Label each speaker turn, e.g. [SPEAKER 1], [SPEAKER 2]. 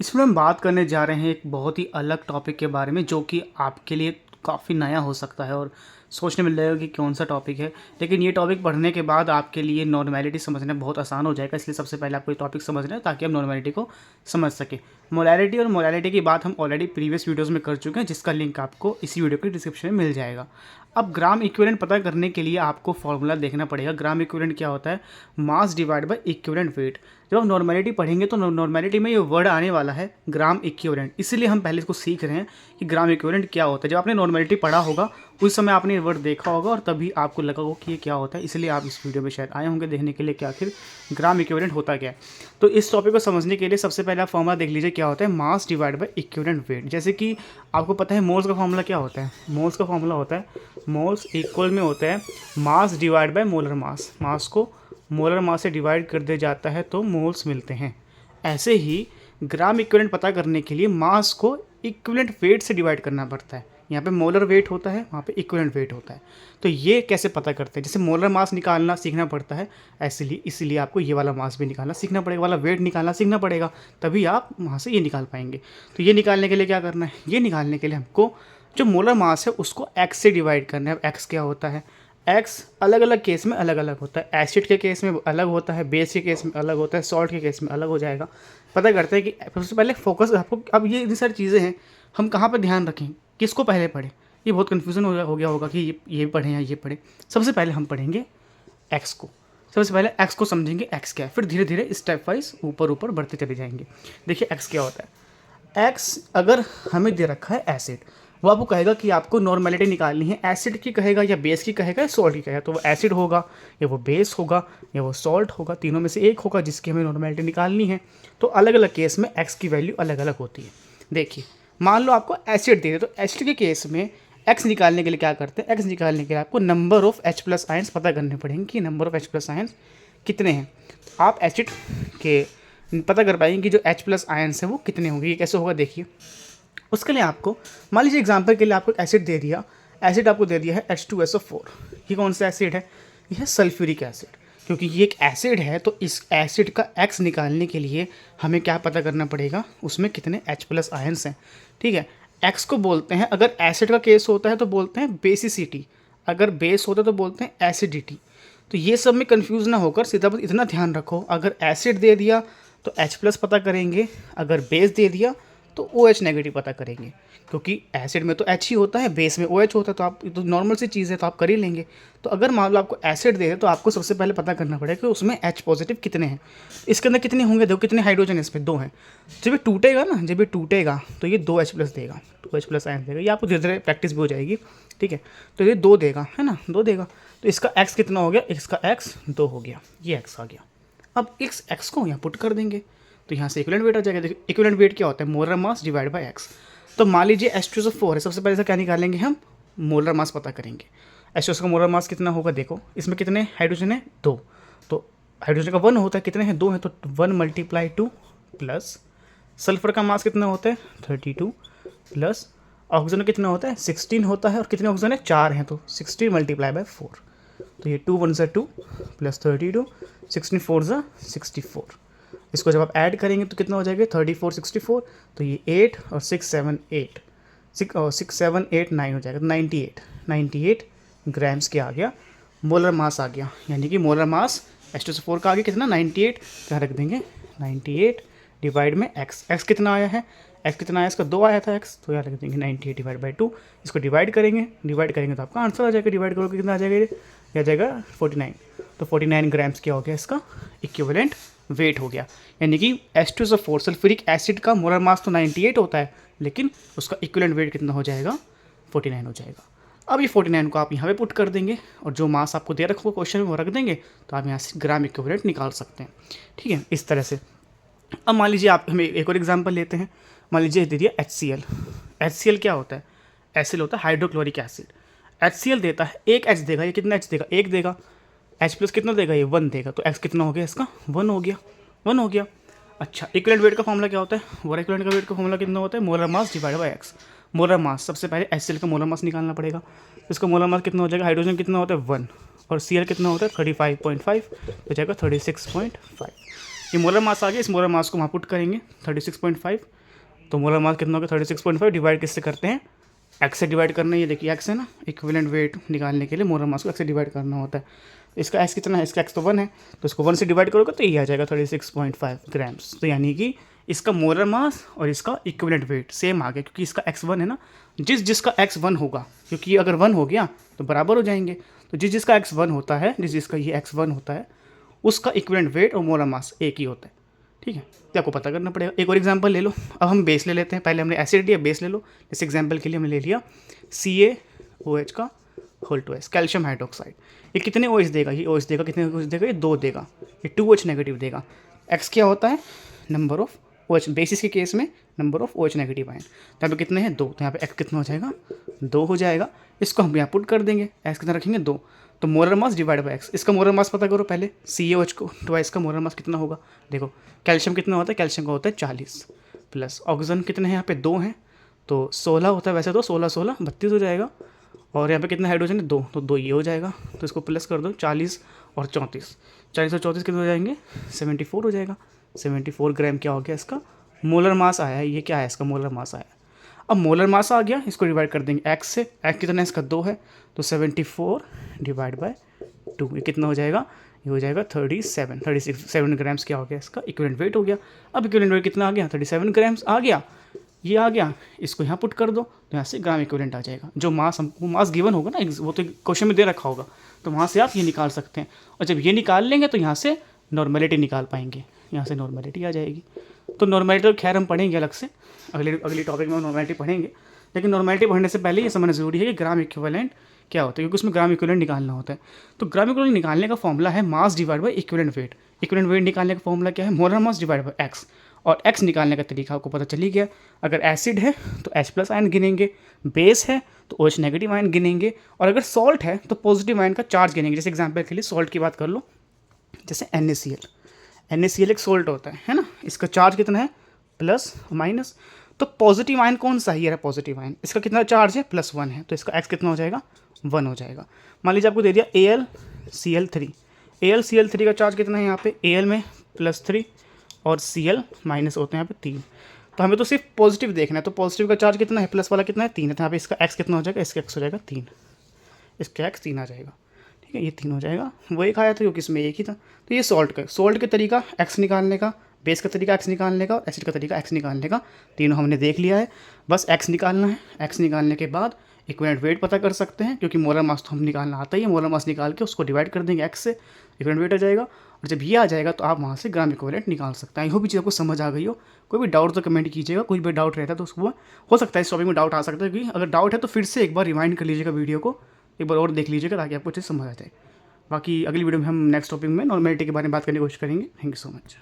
[SPEAKER 1] इसमें हम बात करने जा रहे हैं एक बहुत ही अलग टॉपिक के बारे में जो कि आपके लिए काफ़ी नया हो सकता है और सोचने में लगेगा कि कौन सा टॉपिक है। लेकिन ये टॉपिक पढ़ने के बाद आपके लिए नॉर्मेलिटी समझना बहुत आसान हो जाएगा। इसलिए सबसे पहले आपको ये टॉपिक समझना है ताकि हम नॉर्मेलिटी को समझ सकें। मोरालिटी और मोरालिटी की बात हम ऑलरेडी प्रीवियस वीडियोज़ में कर चुके हैं, जिसका लिंक आपको इसी वीडियो के डिस्क्रिप्शन में मिल जाएगा। अब ग्राम इक्विवेलेंट पता करने के लिए आपको फॉर्मूला देखना पड़ेगा। ग्राम इक्विवेलेंट क्या होता है? Mass divide by equivalent weight. जब हम नॉर्मेलिटी पढ़ेंगे तो नॉर्मेलिटी में ये वर्ड आने वाला है ग्राम इक्विवेलेंट, इसीलिए हम पहले इसको सीख रहे हैं कि ग्राम इक्विवेलेंट क्या होता है। जब आपने नॉर्मेलिटी पढ़ा होगा उस समय आपने ये वर्ड देखा होगा और तभी आपको लगा होगा कि ये क्या होता है, इसलिए आप इस वीडियो में शायद आए होंगे देखने के लिए कि आखिर ग्राम इक्विवेलेंट होता क्या है। तो इस टॉपिक को समझने के लिए सबसे पहले आप फॉर्मूला देख लीजिए क्या होता है, mass divide by equivalent weight. जैसे कि आपको पता है मोल्स का फॉर्मूला क्या होता है? मोल्स का फॉर्मूला होता है मोल्स इक्वल में होता है mass divide by molar mass. Mass को मोलर मास से डिवाइड कर दिया जाता है तो मोल्स मिलते हैं। ऐसे ही ग्राम इक्विवेलेंट पता करने के लिए मास को इक्विवेलेंट वेट से डिवाइड करना पड़ता है। यहाँ पे मोलर वेट होता है, वहाँ पे इक्विवेलेंट वेट होता है। तो ये कैसे पता करते हैं? जैसे मोलर मास निकालना सीखना पड़ता है, इसीलिए आपको ये वाला मास भी निकालना सीखना पड़ेगा, वाला वेट निकालना सीखना पड़ेगा, तभी आप वहाँ से ये निकाल पाएंगे। तो ये निकालने के लिए क्या करना है? ये निकालने के लिए हमको जो मोलर मास है उसको एक्स से डिवाइड करना है। एक्स क्या होता है? एक्स अलग अलग केस में अलग अलग होता है। एसिड के केस में अलग होता है, बेस के केस में अलग होता है, सॉल्ट के केस में अलग हो जाएगा। पता करते हैं कि सबसे पहले फोकस आपको, अब ये इतनी सारी चीज़ें हैं, हम कहाँ पर ध्यान रखें, किसको पहले पढ़ें? ये बहुत कन्फ्यूज़न हो गया होगा कि ये पढ़ें या ये पढ़ें। सबसे पहले हम पढ़ेंगे एक्स को। सबसे पहले एक्स को समझेंगे, एक्स क्या है, फिर धीरे धीरे स्टेप वाइज ऊपर ऊपर बढ़ते चले जाएंगे। देखिए एक्स क्या होता है। एक्स अगर हमें दे रखा है एसिड, वो आपको कहेगा कि आपको नॉर्मेलिटी निकालनी है, एसिड की कहेगा या बेस की कहेगा या सॉल्ट की कहेगा। तो वो एसिड होगा या वो बेस होगा या वो सॉल्ट होगा, तीनों में से एक होगा जिसकी हमें नॉर्मेलिटी निकालनी है। तो अलग अलग केस में एक्स की वैल्यू अलग अलग होती है। देखिए मान लो आपको एसिड दे दे, तो एसिड के केस में एक्स निकालने के लिए क्या करते हैं? एक्स निकालने के लिए आपको number of H plus ions पता करने पड़ेंगे कि number of H plus ions कितने हैं। आप एसिड के पता कर पाएंगे कि जो H प्लस आयंस है वो कितने होंगे। ये कैसे होगा देखिए। उसके लिए आपको मान लीजिए एग्जांपल के लिए आपको एसिड दे दिया, एसिड आपको दे दिया है H2SO4। ये कौन सा एसिड है? ये है सल्फ्यूरिक एसिड। क्योंकि ये एक एसिड है तो इस एसिड का एक्स निकालने के लिए हमें क्या पता करना पड़ेगा? उसमें कितने H प्लस आयंस हैं। ठीक है, एक्स को बोलते हैं, अगर एसिड का केस होता है तो बोलते हैं बेसिसिटी, अगर बेस होता है तो बोलते हैं एसिडिटी। तो ये सब में कंफ्यूज ना होकर सीधा बस इतना ध्यान रखो, अगर एसिड दे दिया तो H प्लस पता करेंगे, अगर बेस दे दिया तो OH नेगेटिव पता करेंगे। क्योंकि एसिड में तो H ही होता है, बेस में OH होता है, तो आप तो नॉर्मल सी चीज़ है तो आप कर ही लेंगे। तो अगर मान लो आपको एसिड दे दे तो आपको सबसे पहले पता करना पड़ेगा कि उसमें H पॉजिटिव कितने हैं, इसके अंदर कितने होंगे। देखो कितने हाइड्रोजन इसमें, 2 हैं। जब ये टूटेगा ना, जब ये टूटेगा तो ये 2H प्लस देगा, 2H प्लस आयन देगा। ये आपको धीरे धीरे प्रैक्टिस भी हो जाएगी। ठीक है, तो ये 2 देगा, है ना, 2 देगा। तो इसका एक्स कितना हो गया? इसका एक्स 2 हो गया, ये एक्स आ गया। अब इस एक्स को यहाँ पुट कर देंगे तो यहाँ से इक्विवेलेंट वेट आ जाएगा। देखिए इक्विवेलेंट वेट क्या होता है? Molar mass divide bye x. तो मान लीजिए H2SO4 है, सबसे पहले से क्या निकालेंगे हम? मोलर मास पता करेंगे। H2SO का मोलर मास कितना होगा? देखो इसमें कितने हाइड्रोजन है? 2। तो हाइड्रोजन का 1 होता है, कितने हैं? 2 हैं, तो 1 × 2 प्लस सल्फर का मास कितना होता है? 32 प्लस ऑक्सीजन कितना होता है? 16 होता है। और कितने ऑक्सीजन है? 4 हैं, तो 16 × 4। तो ये 2 1 2 प्लस 32, 16 4 64। इसको जब आप ऐड करेंगे तो कितना हो जाएगा? 34 64। तो ये 8 और 6 7 8 6 7 8 9 हो जाएगा, 98 ग्राम्स के आ गया, मोलर मास आ गया। यानी कि मोलर मास H2SO4 का आ गया कितना? 98। क्या रख देंगे? 98 डिवाइड में एक्स। एक्स कितना आया है? एक्स कितना आया? इसका 2 आया था एक्स, तो यहाँ रख देंगे 98 डिवाइड बाई 2। इसको डिवाइड करेंगे तो आपका आंसर आ जाएगा। डिवाइड करोगे कितना आ जाएगा? ये आ जाएगा 49। तो 49 ग्राम्स क्या हो गया? इसका इक्विवेलेंट वेट हो गया। यानी कि H2SO4 सल्फ्यूरिक एसिड का मोलर मास तो 98 होता है, लेकिन उसका इक्विवेलेंट वेट कितना हो जाएगा? 49 हो जाएगा। अब ये 49 को आप यहाँ पे पुट कर देंगे और जो मास आपको दे रखा क्वेश्चन में वो रख देंगे, तो आप यहाँ से ग्राम इक्विवेलेंट निकाल सकते हैं। ठीक है, इस तरह से। अब मान लीजिए आप, हमें एक और एग्जांपल लेते हैं। मान लीजिए दे दिया HCl। HCl क्या होता है? HCl होता है हाइड्रोक्लोरिक एसिड। HCl देता है, एक H देगा। ये कितना H देगा? 1 देगा। H प्लस कितना देगा? ये 1 देगा। तो X कितना हो गया इसका? 1 हो गया, 1 हो गया। अच्छा, इक्विवेलेंट वेट का फॉर्मूला क्या होता है? वो इक्विवेलेंट का वेट का फॉर्मूला कितना होता है? Molar mass divide bye x. Molar mass, सबसे पहले HCl का मोलर मास निकालना पड़ेगा। इसका मोलर मास कितना हो जाएगा? हाइड्रोजन कितना होता है? 1, और Cl कितना होता है? 35.5, तो जाएगा 36.5। ये मोलर मास आ गया, इस मोलर मास को वहाँ पुट करेंगे 36.5। तो मोलर मास कितना होगा 36.5 डिवाइड किससे करते हैं, एक्स से डिवाइड करना है। ये देखिए एक्स है ना, इक्विवेलेंट वेट निकालने के लिए मोलर मास को एक्स से डिवाइड करना होता है। इसका एक्स कितना है, इसका एक्स तो 1 है, तो इसको 1 से डिवाइड करोगे तो ये आ जाएगा 36.5 ग्राम्स। तो यानी कि इसका मोलर मास और इसका इक्विवेलेंट वेट सेम आ गया, क्योंकि इसका एक्स 1 है ना, जिसका एक्स 1 होगा, क्योंकि अगर 1 हो गया तो बराबर हो जाएंगे। तो जिसका एक्स 1 होता है, जिसका ये एक्स 1 होता है, उसका इक्विवेलेंट वेट और मोलर मास एक ही होता है। ठीक है, तो आपको पता करना पड़ेगा। एक और एग्जांपल ले लो। अब हम बेस ले लेते हैं, पहले हमने एसिड लिया, बेस ले लो। इस एग्जांपल के लिए हमने ले लिया CaOH का होल 2s, कैल्शियम हाइड्रोक्साइड। ये कितने OH देगा, ये OH देगा, कितने OH देगा, ये 2 देगा, ये 2H नेगेटिव देगा। एक्स क्या होता है, नंबर ऑफ OH, बेसिस के केस में number of OH negative ion. तो यहाँ पे कितने हैं, 2, तो यहाँ पे एक्स कितना हो जाएगा, 2 हो जाएगा। इसको हम यहाँ पुट कर देंगे, एक्स कितना रखेंगे, 2। तो molar mass divide bye x, इसका मोलर मास पता करो पहले। CaOH को ट्वाइस का मोलर मास कितना होगा, देखो कैल्शियम कितना होता है, कैल्शियम का होता है 40, प्लस ऑक्सीजन कितने हैं, यहाँ पे 2 हैं, तो 16 होता है वैसे तो, 16 16 32 हो जाएगा। और यहाँ पे कितना हाइड्रोजन है, 2, तो 2 ये हो जाएगा। तो इसको प्लस कर दो, 40 और 34, 40 और 34 कितने हो जाएंगे, 74 हो जाएगा। 74 ग्राम क्या हो गया, इसका मोलर मास आया है। ये क्या है, इसका मोलर मास आया। अब मोलर मास आ गया, इसको डिवाइड कर देंगे एक्स से। एक्स कितना है, इसका 2 है, तो 74 डिवाइड बाय 2, ये कितना हो जाएगा, ये हो जाएगा 37 ग्राम्स क्या हो गया, इसका इक्विवेलेंट वेट हो गया। अब इक्विवेलेंट वेट कितना आ गया, 37 ग्राम्स आ गया, ये आ गया। इसको यहाँ पुट कर दो, तो यहाँ से ग्राम इक्विवेलेंट आ जाएगा। जो मास हमको मास गिवन होगा ना, वो तो क्वेश्चन में दे रखा होगा, तो वहाँ से आप ये निकाल सकते हैं। और जब ये निकाल लेंगे तो यहाँ से नॉर्मेलिटी निकाल पाएंगे, यहाँ से नॉर्मेलिटी आ जाएगी। तो नॉर्मेलिटी तो खैर हम पढ़ेंगे अलग से, अगली टॉपिक में नॉर्मेलिटी पढ़ेंगे। लेकिन नॉर्मेलिटी पढ़ने से पहले ये समझना जरूरी है कि ग्राम इक्विवेलेंट क्या होता है, क्योंकि उसमें ग्राम इक्विवेलेंट निकालना होता है। तो ग्राम इक्विवेलेंट निकालने का फॉर्मूला है mass divide by equivalent weight. Equivalent weight निकालने का फॉर्मूला क्या है, molar mass divide bye x. और एक्स निकालने का तरीका आपको पता चली गया। अगर एसिड है तो H+ आयन गिनेंगे, बेस है तो OH नेगेटिव आयन गिनेंगे, और अगर सॉल्ट है तो पॉजिटिव आयन का चार्ज गिनेंगे। जैसे एग्जांपल के लिए सॉल्ट की बात कर लो, जैसे NaCl एक सॉल्ट होता है ना, इसका चार्ज कितना है, प्लस माइनस। तो पॉजिटिव आयन कौन सा है, ये रहा पॉजिटिव आयन, इसका कितना चार्ज है, +1 है, तो इसका एक्स कितना हो जाएगा, 1 हो जाएगा। मान लीजिए आपको दे दिया AlCl3 का चार्ज कितना है, यहाँ पे Al में +3 और Cl माइनस होते हैं यहाँ पे 3। तो हमें तो सिर्फ पॉजिटिव देखना है, तो पॉजिटिव का चार्ज कितना है, प्लस वाला कितना है, 3 है, तो यहाँ पे इसका एक्स कितना हो जाएगा, इसका एक्स हो जाएगा 3, इसका एक्स 3 आ जाएगा। ठीक है, ये 3 हो जाएगा, वो एक आया था क्योंकि इसमें एक ही था। तो ये सॉल्ट के तरीका एक्स निकालने का, बेस का तरीका एक्स निकालने का, और एसिड का तरीका एक्स निकालने का, तीनों हमने देख लिया है। बस एक्स निकालना है। एक्स निकालने के बाद इक्विवेलेंट वेट पता कर सकते हैं, क्योंकि मोलर मास तो हम निकालना आता ही है। मोलर मास निकाल के उसको डिवाइड कर देंगे एक्स से, इक्विवेलेंट वेट आ जाएगा। और जब ये आ जाएगा तो आप वहाँ से ग्राम इक्विवेलेंट निकाल सकते हैं। आई होप ये चीज़ आपको समझ आ गई हो। कोई भी डाउट तो कमेंट कीजिएगा, कोई भी डाउट रहता है तो उसको हो सकता है इस टॉपिक में डाउट आ सकता है, क्योंकि अगर डाउट है तो फिर से एक बार रिवाइंड कर लीजिएगा, वीडियो को एक बार और देख लीजिएगा, ताकि आपको चीज़ समझ आ जाए। बाकी अगली वीडियो में हम नेक्स्ट टॉपिक में नॉर्मेलिटी के बारे में बात करने की कोशिश करेंगे। Thank you so much.